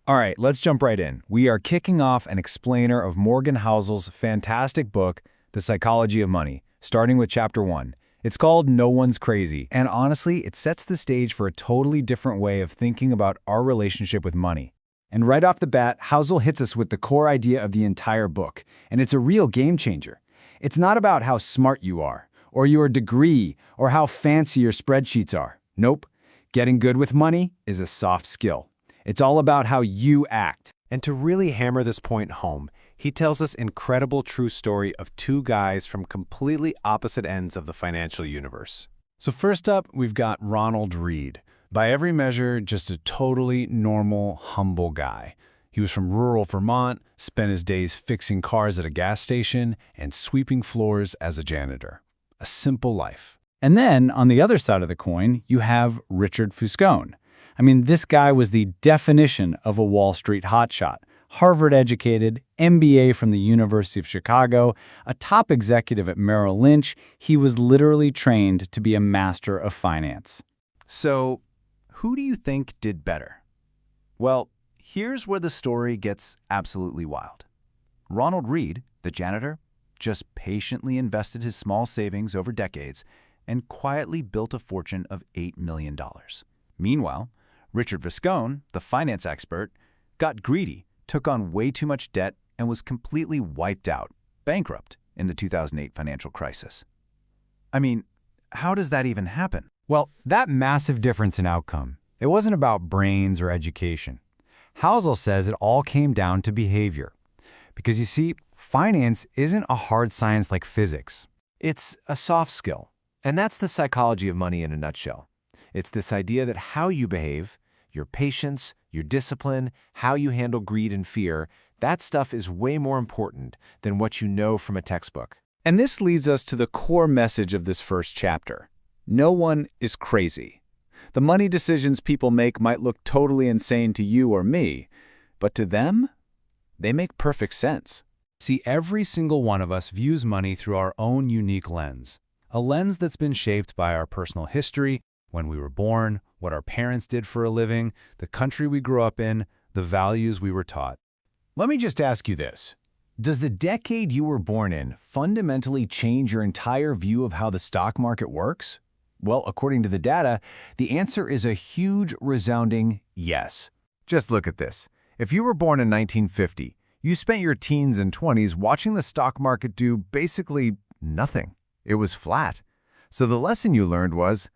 All right, let's jump right in. We are kicking off an explainer of Morgan Housel's fantastic book, The Psychology of Money, starting with Chapter 1. It's called No One's Crazy, and honestly, it sets the stage for a totally different way of thinking about our relationship with money. And right off the bat, Housel hits us with the core idea of the entire book, and it's a real game changer. It's not about how smart you are, or your degree, or how fancy your spreadsheets are. Nope. Getting good with money is a soft skill. It's all about how you act. And to really hammer this point home, he tells us incredible true story of two guys from completely opposite ends of the financial universe. So first up, we've got Ronald Read. By every measure, just a totally normal, humble guy. He was from rural Vermont, spent his days fixing cars at a gas station, and sweeping floors as a janitor. A simple life. And then, on the other side of the coin, you have Richard Fuscone. I mean, this guy was the definition of a Wall Street hotshot. Harvard-educated, MBA from the University of Chicago, a top executive at Merrill Lynch, he was literally trained to be a master of finance. So, who do you think did better? Well, here's where the story gets absolutely wild. Ronald Read, the janitor, just patiently invested his small savings over decades and quietly built a fortune of $8 million. Meanwhile, Richard Fuscone, the finance expert, got greedy, took on way too much debt, and was completely wiped out, bankrupt, in the 2008 financial crisis. I mean, how does that even happen? Well, that massive difference in outcome, it wasn't about brains or education. Housel says it all came down to behavior. Because you see, finance isn't a hard science like physics. It's a soft skill, and that's the psychology of money in a nutshell. It's this idea that how you behave, your patience, your discipline, how you handle greed and fear, that stuff is way more important than what you know from a textbook. And this leads us to the core message of this first chapter. No one is crazy. The money decisions people make might look totally insane to you or me, but to them, they make perfect sense. See, every single one of us views money through our own unique lens, a lens that's been shaped by our personal history, when we were born, what our parents did for a living, the country we grew up in, the values we were taught. Let me just ask you this. Does the decade you were born in fundamentally change your entire view of how the stock market works? Well, according to the data, the answer is a huge, resounding yes. Just look at this. If you were born in 1950, you spent your teens and 20s watching the stock market do basically nothing. It was flat. So the lesson you learned was,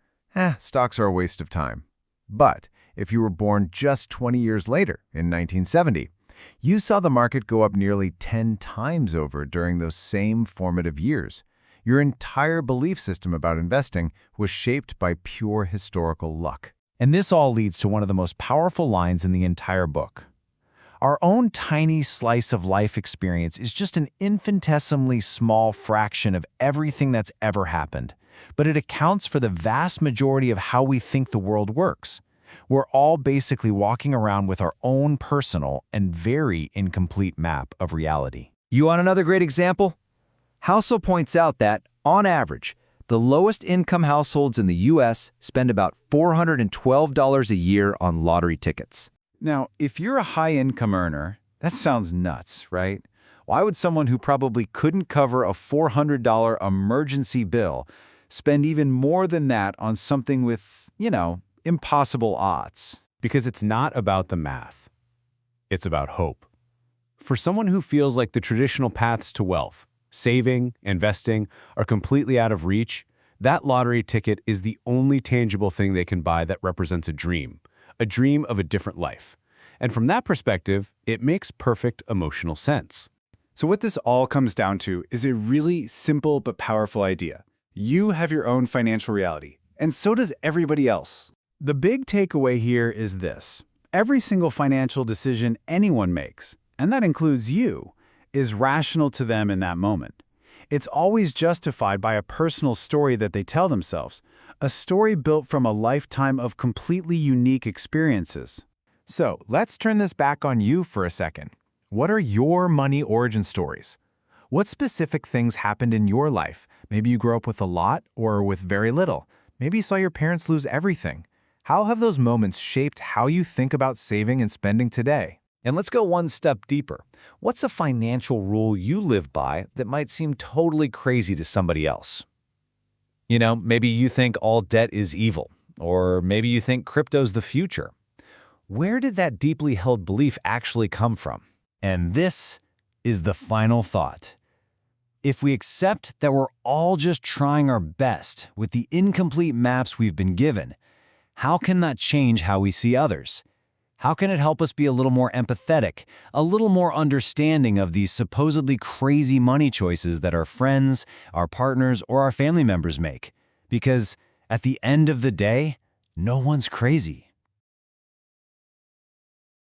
stocks are a waste of time. But if you were born just 20 years later, in 1970, you saw the market go up nearly 10 times over during those same formative years. Your entire belief system about investing was shaped by pure historical luck. And this all leads to one of the most powerful lines in the entire book. Our own tiny slice of life experience is just an infinitesimally small fraction of everything that's ever happened, but it accounts for the vast majority of how we think the world works. We're all basically walking around with our own personal and very incomplete map of reality. You want another great example? Housel points out that, on average, the lowest income households in the U.S. spend about $412 a year on lottery tickets. Now, if you're a high-income earner, that sounds nuts, right? Why would someone who probably couldn't cover a $400 emergency bill spend even more than that on something with, impossible odds? Because it's not about the math. It's about hope. For someone who feels like the traditional paths to wealth, saving, investing, are completely out of reach, that lottery ticket is the only tangible thing they can buy that represents a dream of a different life. And from that perspective, it makes perfect emotional sense. So what this all comes down to is a really simple but powerful idea. You have your own financial reality, and so does everybody else. The big takeaway here is this. Every single financial decision anyone makes, and that includes you, is rational to them in that moment. It's always justified by a personal story that they tell themselves, a story built from a lifetime of completely unique experiences. So let's turn this back on you for a second. What are your money origin stories? What specific things happened in your life? Maybe you grew up with a lot or with very little. Maybe you saw your parents lose everything. How have those moments shaped how you think about saving and spending today? And let's go one step deeper. What's a financial rule you live by that might seem totally crazy to somebody else? Maybe you think all debt is evil, or maybe you think crypto's the future. Where did that deeply held belief actually come from? And this is the final thought. If we accept that we're all just trying our best with the incomplete maps we've been given, how can that change how we see others? How can it help us be a little more empathetic, a little more understanding of these supposedly crazy money choices that our friends, our partners, or our family members make? Because at the end of the day, no one's crazy.